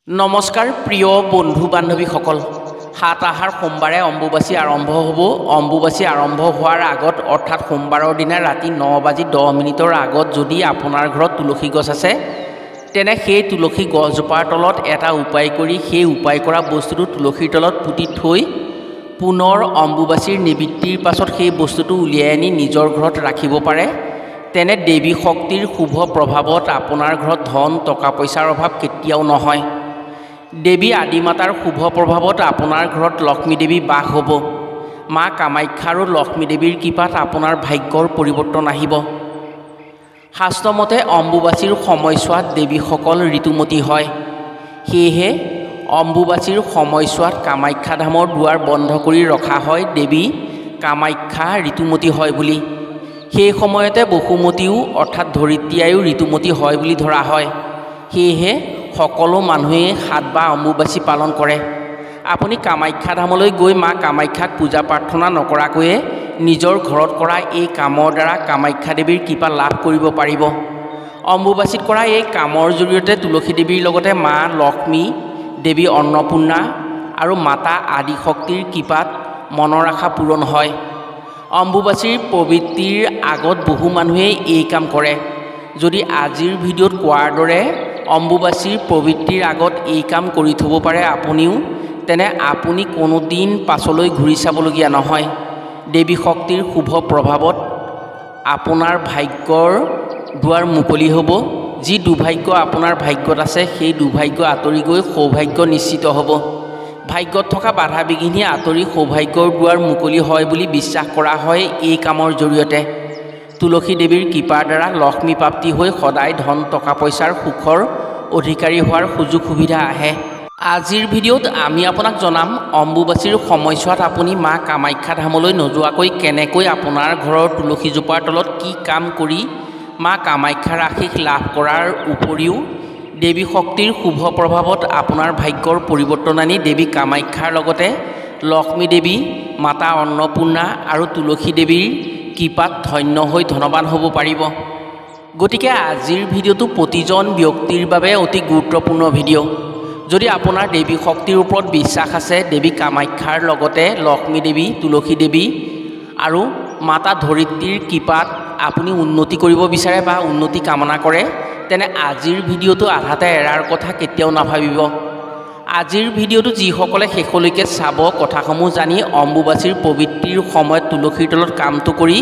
নমস্কাৰ প্ৰিয় বন্ধু বান্ধৱীসকল, সাত আহাৰ সোমবাৰে অম্বুবাচী আৰম্ভ হ'ব। অম্বুবাচী আৰম্ভ হোৱাৰ আগত অৰ্থাৎ সোমবাৰৰ দিনা ৰাতি 9:10 আগত যদি আপোনাৰ ঘৰত তুলসী গছ আছে, তেনে সেই তুলসী গছজোপাৰ তলত এটা উপায় কৰি সেই উপায় কৰা বস্তুটো তুলসীৰ তলত পুতি থৈ পুনৰ অম্বুবাচীৰ নিবৃত্তিৰ পাছত সেই বস্তুটো উলিয়াই আনি নিজৰ ঘৰত ৰাখিব পাৰে। তেনে দেৱী শক্তিৰ শুভ প্ৰভাৱত আপোনাৰ ঘৰত ধন টকা পইচাৰ অভাৱ কেতিয়াও নহয়। দেৱী আদিমাতাৰ শুভ প্ৰভাৱত আপোনাৰ ঘৰত লক্ষ্মী দেৱী বাস হ'ব। মা কামাখ্যা আৰু লক্ষ্মী দেৱীৰ কৃপাত আপোনাৰ ভাগ্যৰ পৰিৱৰ্তন আহিব। শাস্ত্ৰমতে অম্বুবাচীৰ সময়ছোৱাত দেৱীসকল ঋতুমতী হয়। সেয়েহে অম্বুবাচীৰ সময়ছোৱাত কামাখ্যা ধামৰ দুৱাৰ বন্ধ কৰি ৰখা হয় দেৱী কামাখ্যা ঋতুমতী হয় বুলি। সেই সময়তে বসুমতীও অৰ্থাৎ ধৰিত্ৰী আইও ঋতুমতী হয় বুলি ধৰা হয়। সেয়েহে সকলো মানুহেই সাত বা অম্বুবাচী পালন কৰে। আপুনি কামাখ্যা ধামলৈ গৈ মা কামাখ্যাক পূজা প্ৰাৰ্থনা নকৰাকৈয়ে নিজৰ ঘৰত কৰা এই কামৰ দ্বাৰা কামাখ্যা দেৱীৰ কৃপা লাভ কৰিব পাৰিব। অম্বুবাচীত কৰা এই কামৰ জৰিয়তে তুলসী দেৱীৰ লগতে মা লক্ষ্মী দেৱী অন্নপূৰ্ণা আৰু মাতা আদিশক্তিৰ কৃপাত মনৰ আশা পূৰণ হয়। অম্বুবাচীৰ প্ৰবৃত্তিৰ আগত বহু মানুহেই এই কাম কৰে। যদি আজিৰ ভিডিঅ'ত কোৱাৰ দৰে অম্বুবাচীৰ প্ৰবৃত্তিৰ আগত এই কাম কৰি থ'ব পাৰে আপুনিও, তেনে আপুনি কোনোদিন পাছলৈ ঘূৰি চাবলগীয়া নহয়। দেৱী শক্তিৰ শুভ প্ৰভাৱত আপোনাৰ ভাগ্যৰ দুৱাৰ মুকলি হ'ব। যি দুৰ্ভাগ্য আপোনাৰ ভাগ্যত আছে সেই দুৰ্ভাগ্য আঁতৰি গৈ সৌভাগ্য নিশ্চিত হ'ব। ভাগ্যত থকা বাধা বিঘিনি আঁতৰি সৌভাগ্যৰ দুৱাৰ মুকলি হয় বুলি বিশ্বাস কৰা হয় এই কামৰ জৰিয়তে। তুলসী দেৱীৰ কৃপাৰ দ্বাৰা লক্ষ্মী প্ৰাপ্তি হৈ সদায় ধন টকা পইচাৰ সুখৰ অধিকাৰী হোৱাৰ সুযোগ সুবিধা আহে। আজিৰ ভিডিঅ'ত আমি আপোনাক জনাম অম্বুবাচীৰ সময়ছোৱাত আপুনি মা কামাখ্যা ধামলৈ নোযোৱাকৈ কেনেকৈ আপোনাৰ ঘৰৰ তুলসীজোপাৰ তলত কি কাম কৰি মা কামাখ্যাৰ আশীষ লাভ কৰাৰ উপৰিও দেৱী শক্তিৰ শুভ প্ৰভাৱত আপোনাৰ ভাগ্যৰ পৰিৱৰ্তন আনি দেৱী কামাখ্যাৰ লগতে লক্ষ্মী দেৱী মাতা অন্নপূৰ্ণা আৰু তুলসী দেৱীৰ কৃপাত ধন্য হৈ ধনৱান হ'ব পাৰিব। গতিকে আজিৰ ভিডিঅ'টো প্ৰতিজন ব্যক্তিৰ বাবে অতি গুৰুত্বপূৰ্ণ ভিডিঅ'। যদি আপোনাৰ দেৱী শক্তিৰ ওপৰত বিশ্বাস আছে, দেৱী কামাখ্যাৰ লগতে লক্ষ্মী দেৱী তুলসী দেৱী আৰু মাতা ধৰিত্ৰীৰ কৃপাত আপুনি উন্নতি কৰিব বিচাৰে বা উন্নতি কামনা কৰে, তেনে আজিৰ ভিডিঅ'টো আধাতে এৰাৰ কথা কেতিয়াও নাভাবিব। আজিৰ ভিডিঅ'টো যিসকলে শেষলৈকে চাব, কথাসমূহ জানি অম্বুবাচীৰ প্ৰবৃত্তিৰ সময়ত তুলসীৰ তলত কামটো কৰি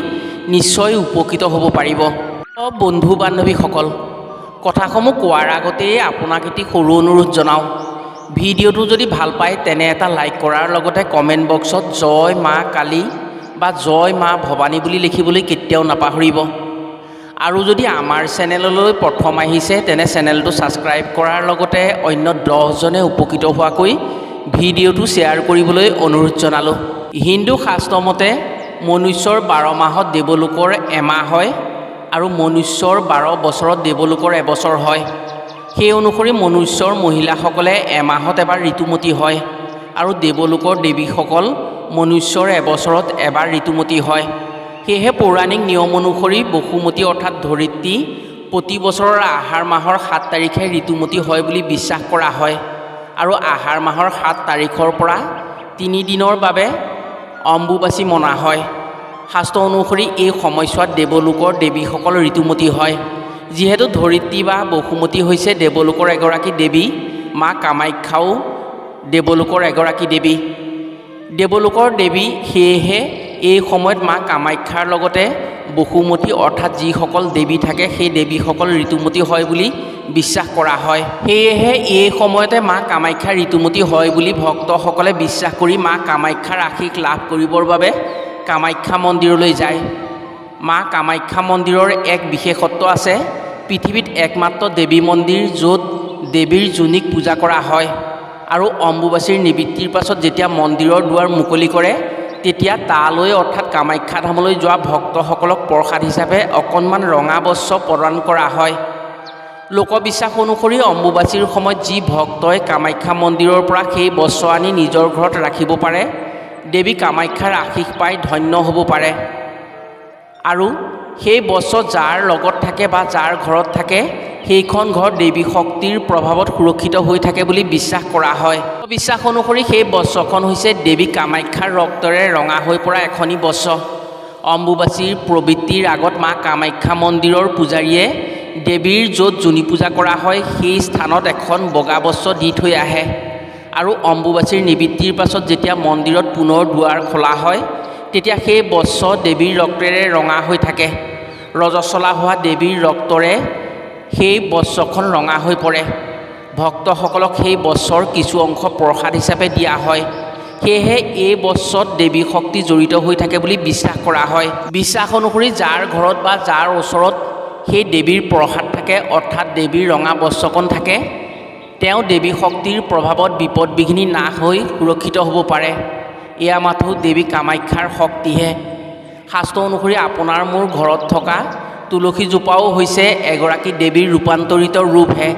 নিশ্চয় উপকৃত হ'ব পাৰিব। বন্ধু বান্ধৱীসকল, কথাসমূহ কোৱাৰ আগতেই আপোনাক এটি সৰু অনুৰোধ জনাওঁ। ভিডিঅ'টো যদি ভাল পায় তেনে এটা লাইক কৰাৰ লগতে কমেণ্ট বক্সত জয় মা কালী বা জয় মা ভৱানী বুলি লিখিবলৈ কেতিয়াও নাপাহৰিব। আৰু যদি আমাৰ চেনেললৈ প্ৰথম আহিছে তেনে চেনেলটো ছাবস্ক্ৰাইব কৰাৰ লগতে অন্য 10জনে উপকৃত হোৱাকৈ ভিডিঅ'টো শ্বেয়াৰ কৰিবলৈ অনুৰোধ জনালোঁ। হিন্দু শাস্ত্ৰমতে মনুষ্যৰ 12 মাহত দেৱলোকৰ এমাহ হয় আৰু মনুষ্যৰ 12 বছৰত দেৱলোকৰ এবছৰ হয়। সেই অনুসৰি মনুষ্যৰ মহিলাসকলে এমাহত এবাৰ ঋতুমতী হয় আৰু দেৱলোকৰ দেৱীসকল মনুষ্যৰ এবছৰত এবাৰ ঋতুমতী হয়। সেয়েহে পৌৰাণিক নিয়ম অনুসৰি বসুমতী অৰ্থাৎ ধৰিত্ৰী প্ৰতি বছৰৰ আহাৰ মাহৰ 7 তাৰিখে ঋতুমতী হয় বুলি বিশ্বাস কৰা হয় আৰু আহাৰ মাহৰ 7 তাৰিখৰ পৰা 3 দিনৰ বাবে অম্বুবাচী মনা হয়। শাস্ত্ৰ অনুসৰি এই সময়ছোৱাত দেৱলোকৰ দেৱীসকল ঋতুমতী হয়। যিহেতু ধৰিত্ৰী বা বসুমতী হৈছে দেৱলোকৰ এগৰাকী দেৱী, মা কামাখ্যাও দেৱলোকৰ এগৰাকী দেৱী। দেৱলোকৰ দেৱী, সেয়েহে এই সময়ত মা কামাখ্যাৰ লগতে বসুমতী অৰ্থাৎ যিসকল দেৱী থাকে সেই দেৱীসকল ঋতুমতী হয় বুলি বিশ্বাস কৰা হয়। সেয়েহে এই সময়তে মা কামাখ্যা ঋতুমতী হয় বুলি ভক্তসকলে বিশ্বাস কৰি মা কামাখ্যাৰ আশীষ লাভ কৰিবৰ বাবে কামাখ্যা মন্দিৰলৈ যায়। মা কামাখ্যা মন্দিৰৰ এক বিশেষত্ব আছে। পৃথিৱীত একমাত্ৰ দেৱী মন্দিৰ য'ত দেৱীৰ যোনিক পূজা কৰা হয় আৰু অম্বুবাচীৰ নিবৃত্তিৰ পাছত যেতিয়া মন্দিৰৰ দুৱাৰ মুকলি কৰে তেতিয়া তালৈ অৰ্থাৎ কামাখ্যা ধামলৈ যোৱা ভক্তসকলক প্ৰসাদ হিচাপে অকণমান ৰঙা বস্ত্ৰ প্ৰদান কৰা হয়। লোকবিশ্বাস অনুসৰি অম্বুবাচীৰ সময়ত যি ভক্তই কামাখ্যা মন্দিৰৰ পৰা সেই বস্ত্ৰ আনি নিজৰ ঘৰত ৰাখিব পাৰে, দেৱী কামাখ্যাৰ আশীষ পাই ধন্য হ'ব পাৰে আৰু সেই বস্ত্ৰ যাৰ লগত থাকে বা যাৰ ঘৰত থাকে সেইখন ঘৰ দেৱী শক্তিৰ প্ৰভাৱত সুৰক্ষিত হৈ থাকে বুলি বিশ্বাস কৰা হয়। বিশ্বাস অনুসৰি সেই বস্ত্ৰখন হৈছে দেৱী কামাখ্যাৰ ৰক্তৰে ৰঙা হৈ পৰা এখনি বস্ত্ৰ। অম্বুবাচীৰ প্ৰবৃত্তিৰ আগত মা কামাখ্যা মন্দিৰৰ পূজাৰীয়ে দেৱীৰ য'ত যোনি পূজা কৰা হয় সেই স্থানত এখন বগা বস্ত্ৰ দি থৈ আহে আৰু অম্বুবাচীৰ নিবৃত্তিৰ পাছত যেতিয়া মন্দিৰত পুনৰ দুৱাৰ খোলা হয় তেতিয়া সেই বস্ত্ৰ দেৱীৰ ৰক্তেৰে ৰঙা হৈ থাকে। ৰজস্বলা হোৱা দেৱীৰ ৰক্তৰে সেই বস্ত্ৰখন ৰঙা হৈ পৰে। ভক্তসকলক সেই বস্ত্ৰৰ কিছু অংশ প্ৰসাদ হিচাপে দিয়া হয়। সেয়েহে এই বস্ত্ৰত দেৱী শক্তি জড়িত হৈ থাকে বুলি বিশ্বাস কৰা হয়। বিশ্বাস অনুসৰি যাৰ ঘৰত বা যাৰ ওচৰত সেই দেৱীৰ প্ৰসাদ থাকে অৰ্থাৎ দেৱীৰ ৰঙা বস্ত্ৰখন থাকে তেওঁ দেৱী শক্তিৰ প্ৰভাৱত বিপদ বিঘিনি নাশ হৈ সুৰক্ষিত হ'ব পাৰে। এয়া মাথো দেৱী কামাখ্যাৰ শক্তিহে। শাস্ত্ৰ অনুসৰি আপোনাৰ মোৰ ঘৰত থকা তুলসীজোপাও হৈছে এগৰাকী দেৱীৰ ৰূপান্তৰিত ৰূপহে।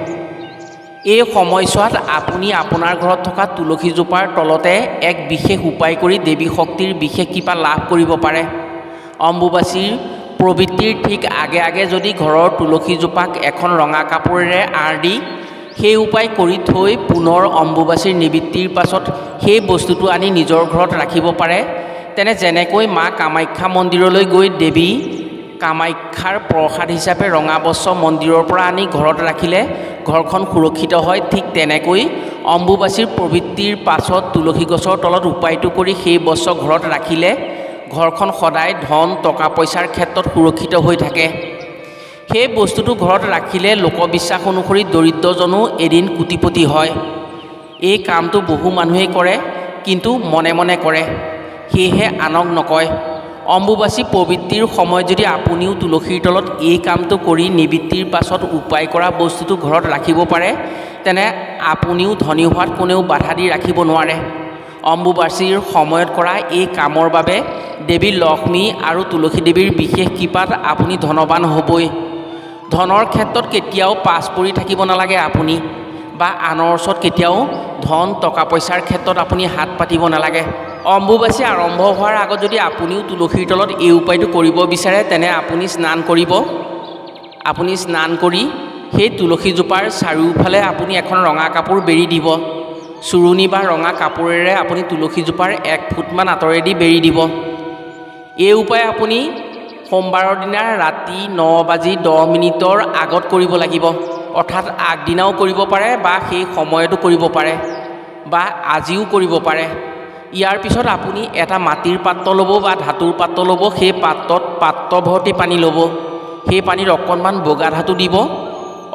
এই সময়ছোৱাত আপুনি আপোনাৰ ঘৰত থকা তুলসীজোপাৰ তলতে এক বিশেষ উপায় কৰি দেৱী শক্তিৰ বিশেষ কৃপা লাভ কৰিব পাৰে। অম্বুবাচীৰ প্ৰবৃত্তিৰ ঠিক আগে আগে যদি ঘৰৰ তুলসীজোপাক এখন ৰঙা কাপোৰেৰে আঁৰ দি সেই উপায় কৰি থৈ পুনৰ অম্বুবাচীৰ নিবৃত্তিৰ পাছত সেই বস্তুটো আনি নিজৰ ঘৰত ৰাখিব পাৰে তেনে যেনেকৈ মা কামাখ্যা মন্দিৰলৈ গৈ দেৱী কামাখ্যাৰ প্ৰসাদ হিচাপে ৰঙা বস্ত্ৰ মন্দিৰৰ পৰা আনি ঘৰত ৰাখিলে ঘৰখন সুৰক্ষিত হয়, ঠিক তেনেকৈ অম্বুবাচীৰ প্ৰবৃত্তিৰ পাছত তুলসী গছৰ তলত উপায়টো কৰি সেই বস্ত্ৰ ঘৰত ৰাখিলে ঘৰখন সদায় ধন টকা পইচাৰ ক্ষেত্ৰত সুৰক্ষিত হৈ থাকে। সেই বস্তুটো ঘৰত ৰাখিলে লোকবিশ্বাস অনুসৰি দৰিদ্ৰজনো এদিন কোটিপতি হয়। এই কামটো বহু মানুহেই কৰে কিন্তু মনে মনে কৰে, সেয়েহে আনক নকয়। অম্বুবাচী প্ৰবৃত্তিৰ সময়ত যদি আপুনিও তুলসীৰ তলত এই কামটো কৰি নিবৃত্তিৰ পাছত উপায় কৰা বস্তুটো ঘৰত ৰাখিব পাৰে তেনে আপুনিও ধনী হোৱাত কোনেও বাধা দি ৰাখিব নোৱাৰে। অম্বুবাচীৰ সময়ত কৰা এই কামৰ বাবে দেৱী লক্ষ্মী আৰু তুলসী দেৱীৰ বিশেষ কৃপাত আপুনি ধনৱান হ'বই। ধনৰ ক্ষেত্ৰত কেতিয়াও পাছ পৰি থাকিব নালাগে আপুনি, বা আনৰ ওচৰত কেতিয়াও ধন টকা পইচাৰ ক্ষেত্ৰত আপুনি হাত পাতিব নালাগে। অম্বুবাচী আৰম্ভ হোৱাৰ আগত যদি আপুনিও তুলসীৰ তলত এই উপায়টো কৰিব বিচাৰে তেনে আপুনি স্নান কৰিব। আপুনি স্নান কৰি সেই তুলসীজোপাৰ চাৰিওফালে আপুনি এখন ৰঙা কাপোৰ বেৰি দিব। চুৰণি বা ৰঙা কাপোৰেৰে আপুনি তুলসীজোপাৰ 1 ফুটমান আঁতৰেদি বেৰি দিব। এই উপায় আপুনি সোমবাৰৰ দিনা ৰাতি 9:10 আগত কৰিব লাগিব, অৰ্থাৎ আগদিনাও কৰিব পাৰে বা সেই সময়তো কৰিব পাৰে বা আজিও কৰিব পাৰে। ইয়াৰ পিছত আপুনি এটা মাটিৰ পাত্ৰ ল'ব বা ধাতুৰ পাত্ৰ ল'ব। সেই পাত্ৰত পাত্ৰ ভৰ্তি পানী ল'ব। সেই পানীত অকণমান বগা ধাতু দিব,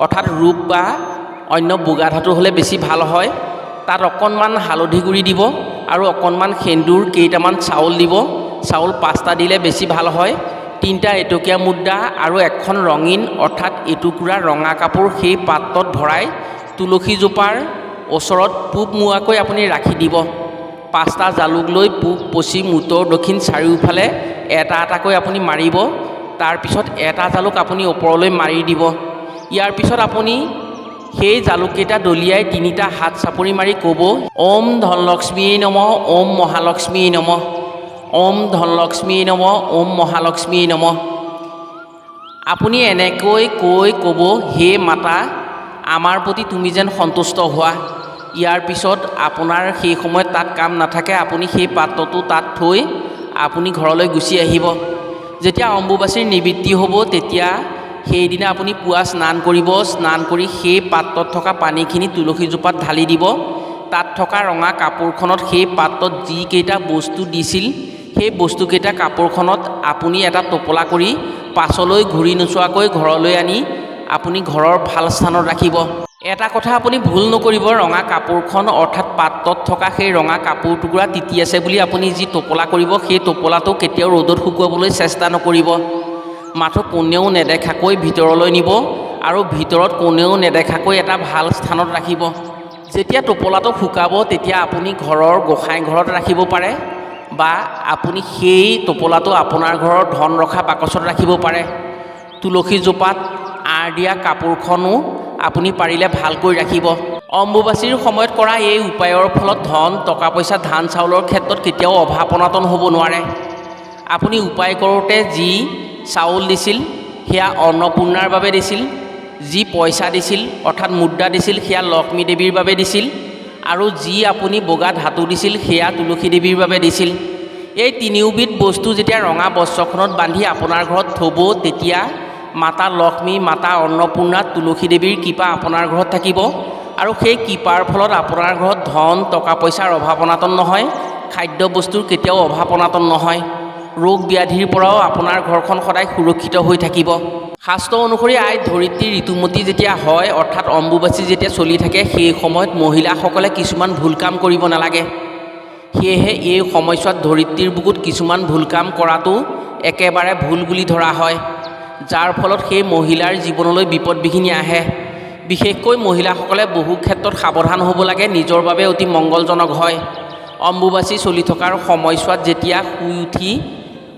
অৰ্থাৎ ৰূপ বা অন্য বগা ধাতু হ'লে বেছি ভাল হয়। তাত অকণমান হালধি গুড়ি দিব আৰু অকণমান সেন্দুৰ, কেইটামান চাউল দিব। চাউল 5টা দিলে বেছি ভাল হয়। 3টা এটকীয়া মুদ্ৰা আৰু এখন ৰঙীন অৰ্থাৎ এটুকুৰা ৰঙা কাপোৰ সেই পাত্ৰত ভৰাই তুলসীজোপাৰ ওচৰত পূব মুৱাকৈ আপুনি ৰাখি দিব। 5টা জালুক লৈ পূব, পশ্চিম, উত্তৰ, দক্ষিণ চাৰিওফালে এটা এটাকৈ আপুনি মাৰিব। তাৰপিছত এটা জালুক আপুনি ওপৰলৈ মাৰি দিব। ইয়াৰ পিছত আপুনি সেই জালুককেইটা দলিয়াই 3টা হাত চাপৰি মাৰি ক'ব, ওম ধনলক্ষ্মীয়ে নমঃ, ওম মহালক্ষ্মীয়ে নমঃ, ওম ধনলক্ষ্মীয়ে নমঃ, ওম মহালক্ষ্মীয়ে নমঃ। আপুনি এনেকৈ কৈ ক'ব, হে মাতা, আমাৰ প্ৰতি তুমি যেন সন্তুষ্ট হোৱা। ইয়াৰ পিছত আপোনাৰ সেই সময়ত তাত কাম নাথাকে, আপুনি সেই পাত্ৰটো তাত থৈ আপুনি ঘৰলৈ গুচি আহিব। যেতিয়া অম্বুবাচীৰ নিবৃত্তি হ'ব তেতিয়া সেইদিনা আপুনি পুৱা স্নান কৰিব। স্নান কৰি সেই পাত্ৰত থকা পানীখিনি তুলসীজোপাত ঢালি দিব। তাত থকা ৰঙা কাপোৰখনত সেই পাত্ৰত যিকেইটা বস্তু দিছিল সেই বস্তুকেইটা কাপোৰখনত আপুনি এটা টোপোলা কৰি পাছলৈ ঘূৰি নোচোৱাকৈ ঘৰলৈ আনি আপুনি ঘৰৰ ভাল স্থানত ৰাখিব। এটা কথা আপুনি ভুল নকৰিব, ৰঙা কাপোৰখন অৰ্থাৎ পাত্ৰত থকা সেই ৰঙা কাপোৰ টুকুৰা তিতি আছে বুলি আপুনি যি টোপোলা কৰিব সেই টোপোলাটো কেতিয়াও ৰ'দত শুকুৱাবলৈ চেষ্টা নকৰিব। মাথো কোনেও নেদেখাকৈ ভিতৰলৈ নিব আৰু ভিতৰত কোনেও নেদেখাকৈ এটা ভাল স্থানত ৰাখিব। যেতিয়া টোপোলাটো শুকাব তেতিয়া আপুনি ঘৰৰ গোসাঁই ঘৰত ৰাখিব পাৰে বা আপুনি সেই টোপোলাটো আপোনাৰ ঘৰৰ ধন ৰখা বাকচত ৰাখিব পাৰে। তুলসীজোপাত আঁৰ দিয়া কাপোৰখনো আপুনি পাৰিলে ভালকৈ ৰাখিব। অম্বুবাচীৰ সময়ত কৰা এই উপায়ৰ ফলত ধন টকা পইচা ধান চাউলৰ ক্ষেত্ৰত কেতিয়াও অভাৱ অনাটন হ'ব নোৱাৰে। আপুনি উপায় কৰোঁতে যি চাউল দিছিল সেয়া অন্নপূৰ্ণাৰ বাবে দিছিল, যি পইচা দিছিল অৰ্থাৎ মুদ্ৰা দিছিল সেয়া লক্ষ্মী দেৱীৰ বাবে দিছিল, আৰু যি আপুনি বগা ধাতু দিছিল সেয়া তুলসী দেৱীৰ বাবে দিছিল। এই তিনিওবিধ বস্তু যেতিয়া ৰঙা বস্ত্ৰখনত বান্ধি আপোনাৰ ঘৰত থ'ব, তেতিয়া মাতা লক্ষ্মী, মাতা অন্নপূৰ্ণা, তুলসী দেৱীৰ কৃপা আপোনাৰ ঘৰত থাকিব, আৰু সেই কৃপাৰ ফলত আপোনাৰ ঘৰত ধন টকা পইচাৰ অভাৱ অনাটন নহয়, খাদ্য বস্তুৰ কেতিয়াও অভাৱ অনাটন নহয়, ৰোগ ব্যাধিৰ পৰাও আপোনাৰ ঘৰখন সদায় সুৰক্ষিত হৈ থাকিব। শাস্ত্ৰ অনুসৰি আই ধৰিত্ৰী ঋতুমতী যেতিয়া হয়, অৰ্থাৎ অম্বুবাচী যেতিয়া চলি থাকে, সেই সময়ত মহিলাসকলে কিছুমান ভুল কাম কৰিব নালাগে। সেয়েহে এই সময়ছোৱাত ধৰিত্ৰীৰ বুকুত কিছুমান ভুল কাম কৰাটো একেবাৰে ভুল বুলি ধৰা হয়, যাৰ ফলত সেই মহিলাৰ জীৱনলৈ বিপদ বিঘিনি আহে। বিশেষকৈ মহিলাসকলে বহু ক্ষেত্ৰত সাৱধান হ'ব লাগে, নিজৰ বাবে অতি মংগলজনক হয়। অম্বুবাচী চলি থকাৰ সময়ছোৱাত যেতিয়া শুই উঠি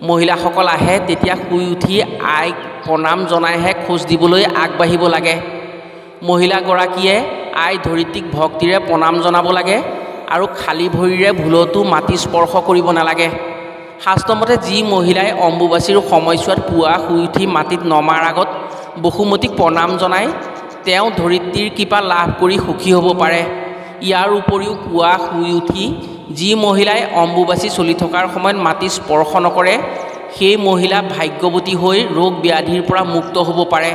মহিলাসকল আহে, তেতিয়া শুই উঠি আইক প্ৰণাম জনাইহে খোজ দিবলৈ আগবাঢ়িব লাগে। মহিলাগৰাকীয়ে আই ধৰিত্ৰীক ভক্তিৰে প্ৰণাম জনাব লাগে, আৰু খালী ভৰিৰে ভুলতো মাটি স্পৰ্শ কৰিব নালাগে। শাস্ত্ৰমতে যি মহিলাই অম্বুবাচীৰ সময়ছোৱাত পুৱা শুই উঠি মাটিত নমাৰ আগত বসুমতীক প্ৰণাম জনায়, তেওঁ ধৰিত্ৰীৰ কৃপা লাভ কৰি সুখী হ'ব পাৰে। ইয়াৰ উপৰিও পুৱা শুই উঠি যি মহিলাই অম্বুবাচী চলি থকাৰ সময়ত মাটি স্পৰ্শ নকৰে, সেই মহিলা ভাগ্যৱতী হৈ ৰোগ ব্যাধিৰ পৰা মুক্ত হ'ব পাৰে।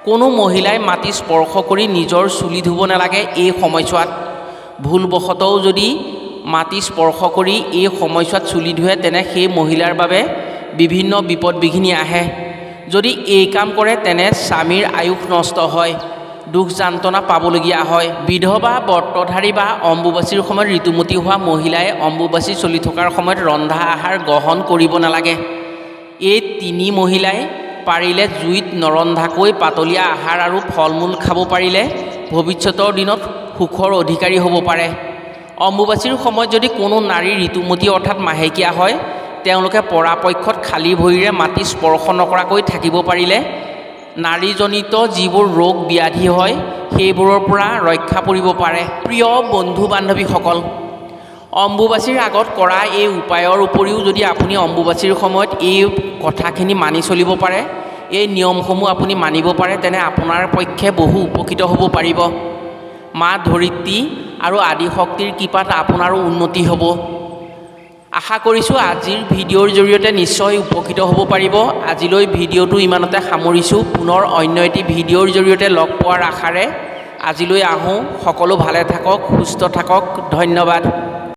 কোনো মহিলাই মাটি স্পৰ্শ কৰি নিজৰ চুলি ধুব নালাগে এই সময়ছোৱাত। ভুলবশতঃ যদি মাটি স্পৰ্শ কৰি এই সময়ছোৱাত চুলি ধুৱে, তেনে সেই মহিলাৰ বাবে বিভিন্ন বিপদ বিঘিনি আহে। যদি এই কাম কৰে, তেনে স্বামীৰ আয়ুস নষ্ট হয়, দুখ যান্ত্ৰণা পাবলগীয়া হয়। বিধৱা, ব্ৰতধাৰী বা অম্বুবাচীৰ সময়ত ঋতুমতী হোৱা মহিলাই অম্বুবাচী চলি থকাৰ সময়ত ৰন্ধা আহাৰ গ্ৰহণ কৰিব নালাগে। এই তিনি মহিলাই পাৰিলে জুইত নৰন্ধাকৈ পাতলীয়া আহাৰ আৰু ফল মূল খাব পাৰিলে ভৱিষ্যতৰ দিনত সুখৰ অধিকাৰী হ'ব পাৰে। অম্বুবাচীৰ সময়ত যদি কোনো নাৰী ঋতুমতী অৰ্থাৎ মাহেকীয়া হয়, তেওঁলোকে পৰাপক্ষত খালী ভৰিৰে মাটি স্পৰ্শ নকৰাকৈ থাকিব পাৰিলে নাৰীজনিত যিবোৰ ৰোগ ব্যাধি হয়, সেইবোৰৰ পৰা ৰক্ষা পৰিব পাৰে। প্ৰিয় বন্ধু বান্ধৱীসকল, অম্বুবাচীৰ আগত কৰা এই উপায়ৰ উপৰিও যদি আপুনি অম্বুবাচীৰ সময়ত এই কথাখিনি মানি চলিব পাৰে, এই নিয়মসমূহ আপুনি মানিব পাৰে, তেনে আপোনাৰ পক্ষে বহু উপকৃত হ'ব পাৰিব। মা ধৰিত্ৰী আৰু আদিশক্তিৰ কৃপাত আপোনাৰো উন্নতি হ'ব। আশা কৰিছোঁ আজিৰ ভিডিঅ'ৰ জৰিয়তে নিশ্চয় উপকৃত হ'ব পাৰিব। আজিলৈ ভিডিঅ'টো ইমানতে সামৰিছোঁ। পুনৰ অন্য এটি ভিডিঅ'ৰ জৰিয়তে লগ পোৱাৰ আশাৰে আজিলৈ আহোঁ। সকলো ভালে থাকক, সুস্থ থাকক। ধন্যবাদ।